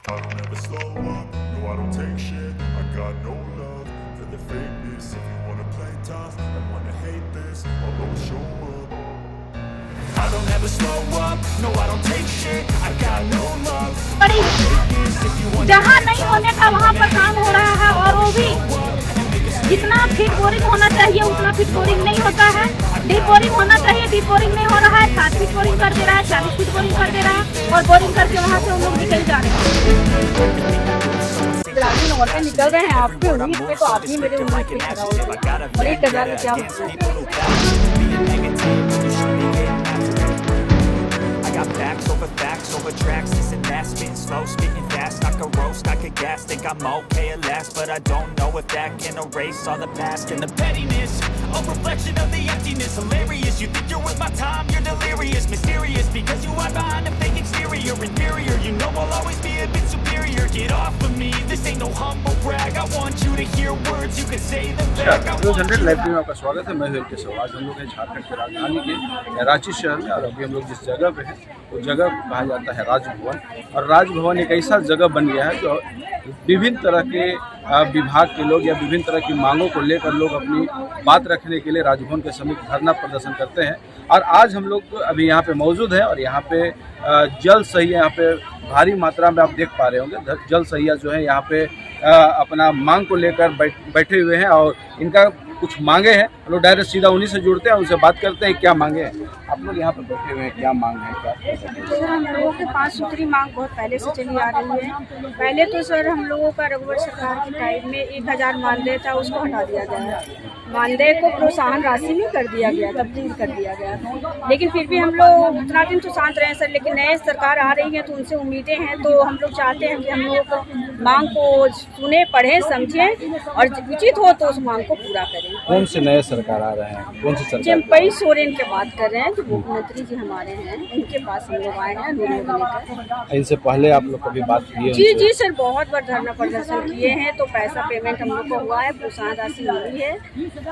I don't ever slow up, no I don't take shit. I got no love for the fakeness. If you wanna play tough and wanna hate this, I'll always show up. I don't ever slow up, no I don't take shit. I got no love for the fakeness. If you wanna जहाँ नहीं होने का वहाँ पर काम हो रहा है, और वो भी जितना फिट बोरिंग होना चाहिए उतना फिट बोरिंग नहीं होता है। डीप बोरिंग होना चाहिए, डीप बोरिंग नहीं हो रहा है। 7 फीट बोरिंग कर दे रहा है, 40 फीट बोरिंग कर दे रहा है, और बोरिंग करके वहाँ से हम लोग निकल जा रहे हैं। ग्रामीण औरतें निकल रहे हैं आपके उम्मीद पे, तो आप ही मेरे उम्मीद पे खड़ा हो गए। और 1000 में क्या होता है? Got facts over tracks, this and that, spitting slow, speaking fast, I could roast, I could gas, think I'm okay at last, but I don't know if that can erase all the past and the pettiness, a reflection of the emptiness, hilarious, you think you're worth my time, you're delirious, mysterious, because you hide behind a fake exterior, inferior, you know I'll always be a bit superior, get off of me, this ain't no humble brag, I want you to hear words, you can say them back, I want 100 live में आपका स्वागत है। मैं हूं केशव। आज हम लोग हैं झारखंड के राजधानी के रांची शहर में, और अभी हम लोग जिस जगह पे हैं वो जगह कहा जाता है राजभवन। और राजभवन एक ऐसा जगह बन गया है जो विभिन्न तरह के विभाग के लोग या विभिन्न तरह की मांगों को लेकर लोग अपनी बात रखने के लिए राजभवन के समीप धरना प्रदर्शन करते हैं। और आज हम लोग अभी यहाँ पे मौजूद हैं, और यहाँ पे जल सहिया यहाँ पे भारी मात्रा में आप देख पा रहे होंगे। जल सहिया जो है यहाँ पे अपना मांग को लेकर बैठे हुए हैं, और इनका कुछ मांगे हैं। हम लोग डायरेक्ट सीधा उन्हीं से जुड़ते हैं, उनसे बात करते हैं क्या मांगे हैं। आप लोग यहाँ पर बैठे हुए हैं, क्या मांग है? क्या सर, हम लोगों के 5 सूत्री मांग बहुत पहले से चली आ रही है। पहले तो सर हम लोगों का रघुवर सरकार के टाइम में 1000 मानदेय था, उसको हटा दिया गया है। मानदेय को प्रोत्साहन राशि में कर दिया गया, तब्दील कर दिया गया। लेकिन फिर भी हम लोग उतना दिन तो शांत रहे सर, लेकिन नए सरकार आ रही है तो उनसे उम्मीदें हैं। तो हम लोग चाहते हैं कि हम लोगों को मांग को सुने, पढ़ें, समझें, और उचित हो तो उस मांग को पूरा करें। कौन से नए सरकार आ रहे हैं? कौन सी सरकार? चंपई सोरेन की बात कर रहे हैं, जो मुख्यमंत्री जी हमारे हैं, उनके पास हम लोग आए हैं अनुरोध लेकर। इनसे पहले आप लोग कभी बात की है? जी सर, बहुत बार धरना प्रदर्शन किए हैं। तो पैसा पेमेंट हम लोग को हुआ है, प्रोत्साहन राशि मिली है,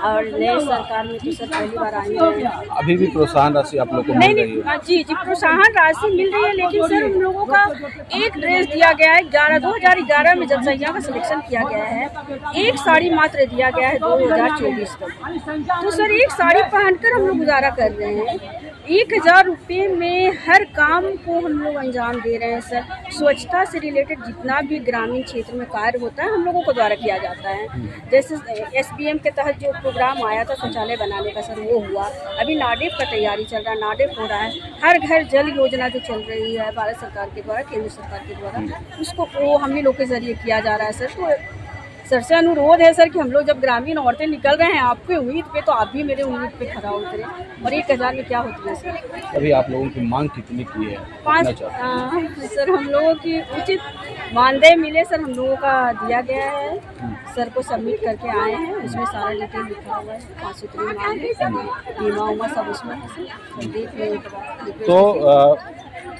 और नए सरकार में तो सर पहली बार आई है। अभी भी प्रोत्साहन राशि आप लोग को मिल रही है? जी प्रोत्साहन राशि मिल रही है, लेकिन सर हम लोगों का एक ड्रेस दिया गया है। 2011 में जब सैया का सिलेक्शन किया गया है, एक साड़ी मात्र दिया गया है 2024 तक। तो सर एक साड़ी पहनकर हम लोग गुजारा कर रहे हैं। 1000 रुपये में हर काम को हम लोग अंजाम दे रहे हैं सर। स्वच्छता से रिलेटेड जितना भी ग्रामीण क्षेत्र में कार्य होता है हम लोगों को द्वारा किया जाता है। जैसे SBM के तहत जो प्रोग्राम आया था शौचालय बनाने का सर, वो हुआ। अभी नाडेप का तैयारी चल रहा है, नाडेप हो रहा है। हर घर जल योजना जो चल रही है भारत सरकार के द्वारा, केंद्र सरकार के द्वारा, उसको वो हम ही लोग के जरिए किया जा रहा है सर। तो सर से अनुरोध है सर कि हम लोग जब ग्रामीण औरतें निकल रहे हैं आपके उम्मीद पे, तो आप भी मेरे उम्मीद पे खड़ा उतरे। और 1000 में क्या होती है सर? अभी आप लोगों की मांग कितनी की है? 5 सर हम लोगों की उचित मानदेय मिले सर, हम लोगों का दिया गया है। सर को सबमिट करके आए हैं, उसमें सारा डिटेल लिखा हुआ है। 5 सूत्री मांग है, बीमा उमा सब उसमें है सर, देख लें। तो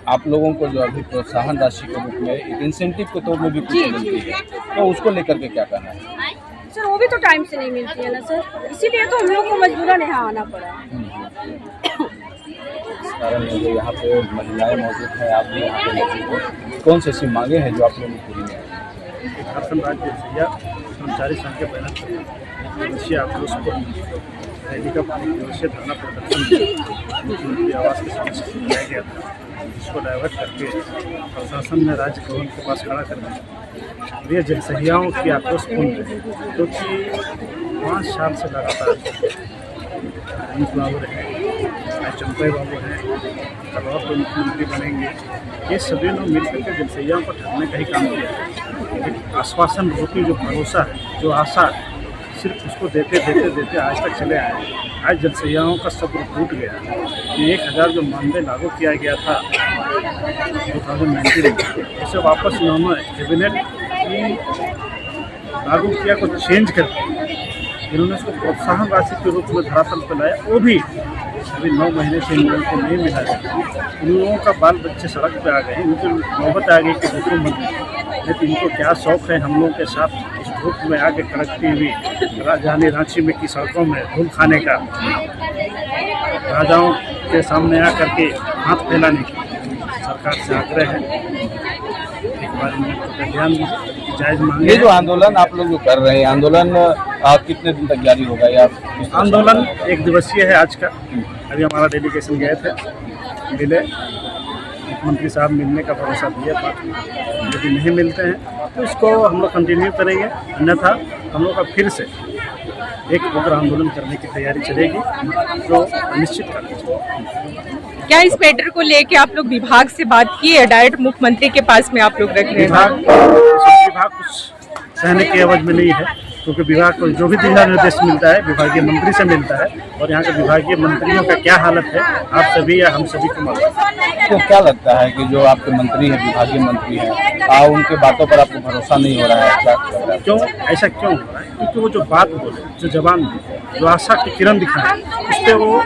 आप लोगों को जो अभी प्रोत्साहन राशि के रूप में एक इंसेंटिव के तौर में भी कुछ मिलती है, तो उसको लेकर के क्या कहना है? सर वो भी तो टाइम से नहीं मिलती है ना सर, इसीलिए तो हम लोग को मजबूरन यहाँ आना पड़ा। इस कारण जो यहाँ पे महिलाएं मौजूद हैं, आप भी यहाँ पे मौजूद हो, कौन सी ऐसी मांगे हैं जो आप लोगों को पूरी हैं? झारखंड राज्य सैया कर्मचारी संघ के बैनर दिवसीय आक्रोश को रैली का दिवसीय धरना प्रदर्शन मुख्यमंत्री आवास के समक्ष किया गया था, जिसको डाइवर्ट करके प्रशासन ने राज्य भवन के पास खड़ा कर दिया। ये जनसहियाओं की आक्रोश कुंड है, क्योंकि 5 साल से लगातार रमेश बाबू रहे, चंपई बाबू हैं, कल और कोई मुख्यमंत्री बनेंगे, ये सभी लोग मिलकर के जनसहियाओं को ठगने का ही काम किया है। एक आश्वासन रूपी जो भरोसा है, जो आशा, सिर्फ उसको देते देते देते आज तक चले आए। आज जनसहियाओं का सब्र टूट गया। ये 1000 जो मानदेय लागू किया गया था 2019 में, उसे वापस इन्होंने कैबिनेट की लागू किया को चेंज करके इन्होंने उसको प्रोत्साहन राशि के रूप में धरातल पर लाया। वो भी अभी 9 महीने से इन लोगों को नहीं मिला है। इन लोगों का बाल बच्चे सड़क पे आ गए, इनकी नौबत आ गई कि मुख्यमंत्री, लेकिन इनको क्या शौक़ है हम लोगों के साथ इस धूप में आके कड़कती हुई राजधानी रांची में की सड़कों में धूल खाने का, राजाओं के सामने आ करके हाथ फैलाने की। सरकार से आग्रह है इसके बारे में ध्यान दीजिए, जायज़ मांगे। ये जो आंदोलन आप लोग जो कर रहे हैं, आंदोलन कितने दिन तक जारी होगा या किस तरह से? आंदोलन 1 दिवसीय है आज का। अभी हमारा डेलीगेशन गए थे, मिले, मुख्यमंत्री साहब मिलने का भरोसा दिया था। यदि नहीं मिलते हैं तो इसको हम लोग कंटिन्यू करेंगे, अन्यथा हम लोग का फिर से एक उग्र आंदोलन करने की तैयारी चलेगी, जो निश्चित कर दी जाएगी। क्या इस मैटर को लेके आप लोग विभाग से बात की है? डायरेक्ट मुख्यमंत्री के पास में आप लोग रख रहे हैं? विभाग कुछ सहने की एवज में नहीं है, क्योंकि विभाग को जो भी दिशा निर्देश मिलता है विभागीय मंत्री से मिलता है, और यहाँ के विभागीय मंत्रियों का क्या हालत है आप सभी या हम सभी को मालूम है। तो क्या लगता है कि जो आपके मंत्री हैं, विभागीय मंत्री हैं, उनके बातों पर आपको भरोसा नहीं हो रहा है? क्या लग रहा है? क्यों ऐसा क्यों हो रहा है? क्योंकि वो जो बात बोले, जो जबान बोले, जो आशा की किरण दिखाए, उस पर वो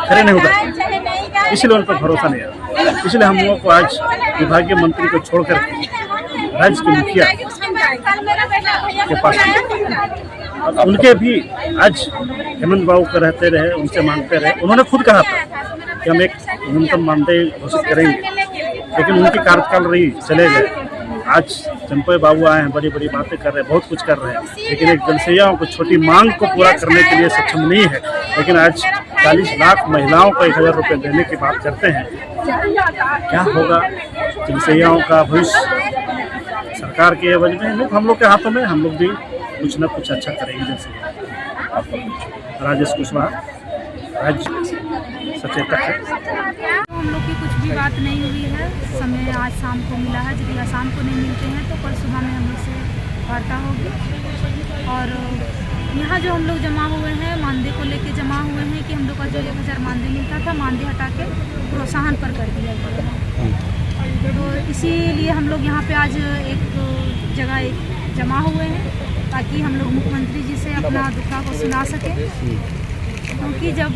खड़े नहीं उतरते, इसलिए उन पर भरोसा नहीं आ रहा। इसलिए हम लोगों को आज विभागीय मंत्री को छोड़कर राज्य के मुखिया के पास, और उनके भी आज हेमंत बाबू को रहते रहे, उनसे मांगते रहे। उन्होंने खुद कहा था कि हम एक न्यूनतम मानदेय घोषित करेंगे, लेकिन उनकी कार्यकाल रही, चले गए। आज चंपे बाबू आए हैं, बड़ी बड़ी बातें कर रहे हैं, बहुत कुछ कर रहे हैं, लेकिन एक जनसैयाओं को छोटी मांग को पूरा करने के लिए सक्षम नहीं है। लेकिन आज 40 लाख महिलाओं को 1000 रुपये देने की बात करते हैं। क्या होगा जनसैयाओं का भविष्य? सरकार के एवज में हम लोग के हाथों में, हम लोग भी कुछ न कुछ अच्छा करेंगे। जैसे राजेश कुशवाहा राज्य सचेतक है। हम लोग की कुछ भी बात नहीं हुई है, समय आज शाम को मिला है। यदि आज शाम को नहीं मिलते हैं तो कल सुबह में हम लोग से वार्ता होगी। और यहाँ जो हम लोग जमा हुए हैं, मानदेय को लेके जमा हुए हैं कि हम लोग का जो 1000 मानदेय मिलता था, मानदेय हटा के प्रोत्साहन पर कर दिया गया है। तो इसीलिए हम लोग यहाँ पे आज एक जगह जमा हुए हैं, ताकि हम लोग मुख्यमंत्री जी से अपना दुखा को सुना सकें। क्योंकि जब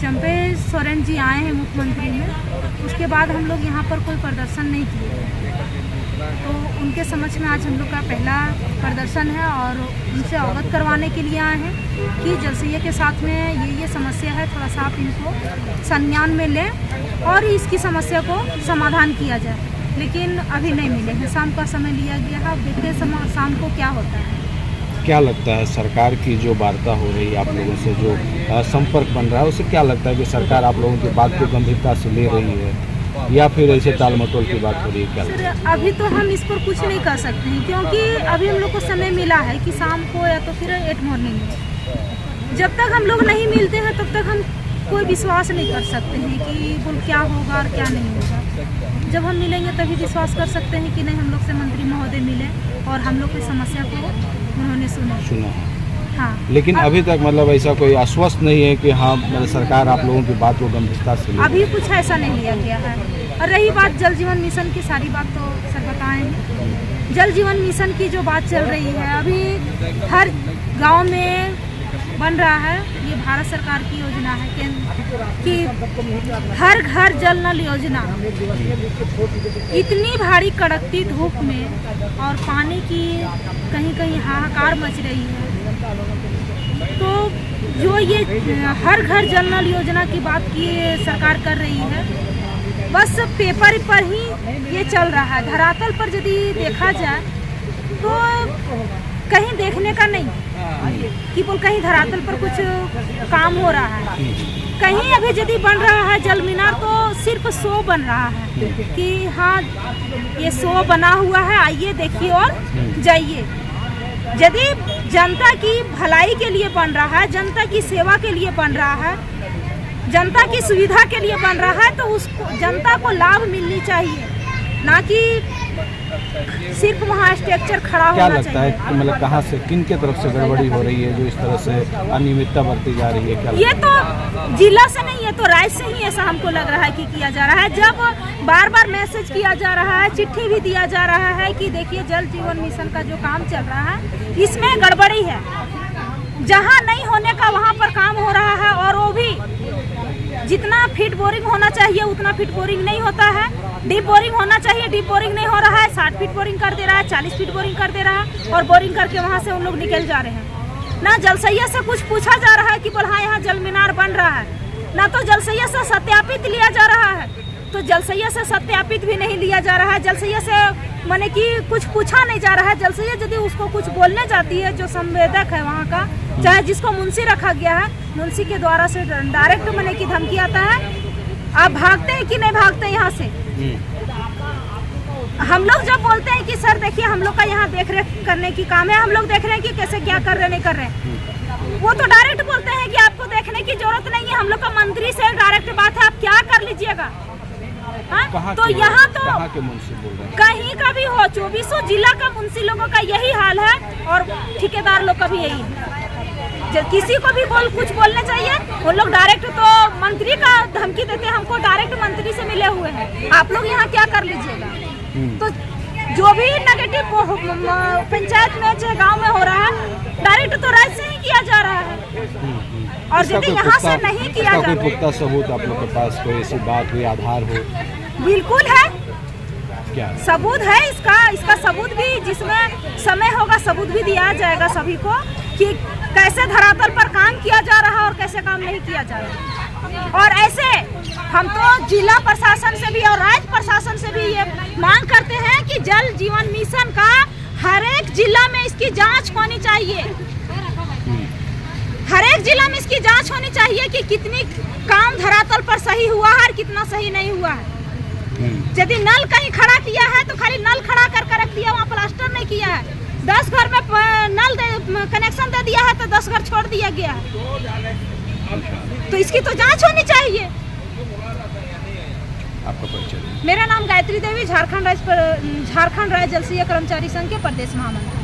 चंपे सोरेन जी आए हैं मुख्यमंत्री में, उसके बाद हम लोग यहाँ पर कोई प्रदर्शन नहीं किए, तो उनके समक्ष में आज हम लोग का पहला प्रदर्शन है। और उनसे अवगत करवाने के लिए आए हैं कि जलसैया के साथ में ये समस्या है, थोड़ा सा आप इनको संज्ञान में लें और इसकी समस्या को समाधान किया जाए। लेकिन अभी नहीं मिले हैं, शाम का समय लिया गया है। अब देखते हैं शाम को क्या होता है। क्या लगता है सरकार की जो वार्ता हो रही है, आप लोगों से जो संपर्क बन रहा है, उससे क्या लगता है कि सरकार आप लोगों की बात को गंभीरता से ले रही है, या फिर ऐसे टाल मटोल की बात हो रही है? क्या लगता है? अभी तो हम इस पर कुछ नहीं कर सकते हैं, क्योंकि अभी हम लोग को समय मिला है कि शाम को या तो फिर 8 मॉर्निंग में। जब तक हम लोग नहीं मिलते हैं तब तक हम कोई विश्वास नहीं कर सकते हैं कि बोल क्या होगा और क्या नहीं होगा। जब हम मिलेंगे तभी विश्वास कर सकते हैं कि नहीं, हम लोग से मंत्री महोदय मिले और हम लोग की समस्या को उन्होंने सुना। हाँ, लेकिन अभी तक मतलब ऐसा कोई आश्वस्त नहीं है कि हाँ मतलब सरकार आप लोगों की बात को गंभीरता से ले। अभी कुछ ऐसा नहीं लिया गया है। और रही बात जल जीवन मिशन की, सारी बात तो सर बताए हैं। जल जीवन मिशन की जो बात चल रही है, अभी हर गांव में बन रहा है। ये भारत सरकार की योजना है कि हर घर जल नल योजना। इतनी भारी कड़कती धूप में और पानी की कहीं कहीं हाहाकार मच रही है, तो जो ये हर घर जल नल योजना की बात की सरकार कर रही है, बस पेपर पर ही ये चल रहा है। धरातल पर यदि देखा जाए तो कहीं देखने का नहीं कि बोल कहीं धरातल पर कुछ काम हो रहा है। कहीं अभी यदि बन रहा है जल मीनार तो सिर्फ शो बन रहा है कि हाँ ये शो बना हुआ है, आइए देखिए और जाइए। यदि जनता की भलाई के लिए बन रहा है, जनता की सेवा के लिए बन रहा है, जनता की सुविधा के लिए बन रहा है, तो उसको जनता को लाभ मिलनी चाहिए, ना कि सिर्फ वहाँ स्ट्रक्चर खड़ा होना चाहिए। क्या लगता है कि मतलब कहाँ से, किन के तरफ से गड़बड़ी हो रही है जो इस तरह से अनियमितता बरती जा रही है? क्या ये तो जिला से नहीं, ये तो राज्य से ही ऐसा हमको लग रहा है कि किया जा रहा है। जब बार बार मैसेज किया जा रहा है, चिट्ठी भी दिया जा रहा है कि देखिए जल जीवन मिशन का जो काम चल रहा है इसमें गड़बड़ी है। जहाँ नहीं होने का वहाँ पर काम हो रहा है, और वो भी जितना फीट बोरिंग होना चाहिए उतना फीट बोरिंग नहीं होता है। डीप बोरिंग होना चाहिए, डीप बोरिंग नहीं हो रहा है। 60 फीट बोरिंग कर दे रहा है, 40 फीट बोरिंग कर दे रहा है, और बोरिंग करके वहाँ से उन लोग निकल जा रहे हैं। ना जलसैया से कुछ पूछा जा रहा है कि बोल हाँ यहाँ जल मीनार बन रहा है, ना तो जलसैया से सत्यापित लिया जा रहा है तो जलसैया से सत्यापित भी नहीं लिया जा रहा है। जलसैया से माने कि कुछ पूछा नहीं जा रहा है। जलसैया यदि उसको कुछ बोलने जाती है, जो संवेदक है वहाँ का, चाहे जिसको मुंशी रखा गया है, मुंशी के द्वारा से डायरेक्ट माने की धमकी आता है। आप भागते हैं कि नहीं भागते यहाँ से? हम लोग जब बोलते हैं कि सर देखिए हम लोग का यहाँ देख रेख करने की काम है, हम लोग देख रहे हैं कि कैसे क्या कर रहे नहीं कर रहे, वो तो डायरेक्ट बोलते हैं कि आपको देखने की जरूरत नहीं है, हम लोग का मंत्री से डायरेक्ट बात है, आप क्या कर लीजिएगा। तो यहाँ तो कहीं का भी हो, 24 जिला का मुंशी लोगों का यही हाल है और ठेकेदार लोग का भी यही है। जब किसी को भी कुछ बोलने चाहिए, वो लोग डायरेक्ट तो मंत्री का धमकी देते हैं, हमको डायरेक्ट मंत्री से मिले हुए हैं, आप लोग यहाँ क्या कर लीजिएगा। तो जो भी नेगेटिव पंचायत में चाहे गांव में हो रहा है, डायरेक्ट तो राज्य से ही किया जा रहा है। और यदि यहाँ से नहीं किया जाता, कोई पुख्ता सबूत आप लोग के पास, कोई ऐसी बात, कोई आधार हो? बिल्कुल है, क्या सबूत है इसका सबूत भी, जिसमें समय होगा सबूत भी दिया जाएगा सभी को कि कैसे धरातल पर काम किया जा रहा है और कैसे काम नहीं किया जा रहा। और ऐसे हम तो जिला प्रशासन से भी और राज्य प्रशासन से भी ये मांग करते हैं कि जल जीवन मिशन का हर एक जिला में इसकी जांच होनी चाहिए। हर एक जिला में इसकी जांच होनी चाहिए कि कितनी काम धरातल पर सही हुआ है और कितना सही नहीं हुआ है। यदि नल कहीं खड़ा किया है तो खाली नल खड़ा करके रख दिया, वहाँ प्लास्टर नहीं किया है। 10 घर में नल कनेक्शन दे दिया है तो 10 घर छोड़ दिया गया है। तो इसकी तो जांच होनी चाहिए। आपका परिचय? मेरा नाम गायत्री देवी, झारखंड राज्य जलसैया कर्मचारी संघ के प्रदेश महामंत्री।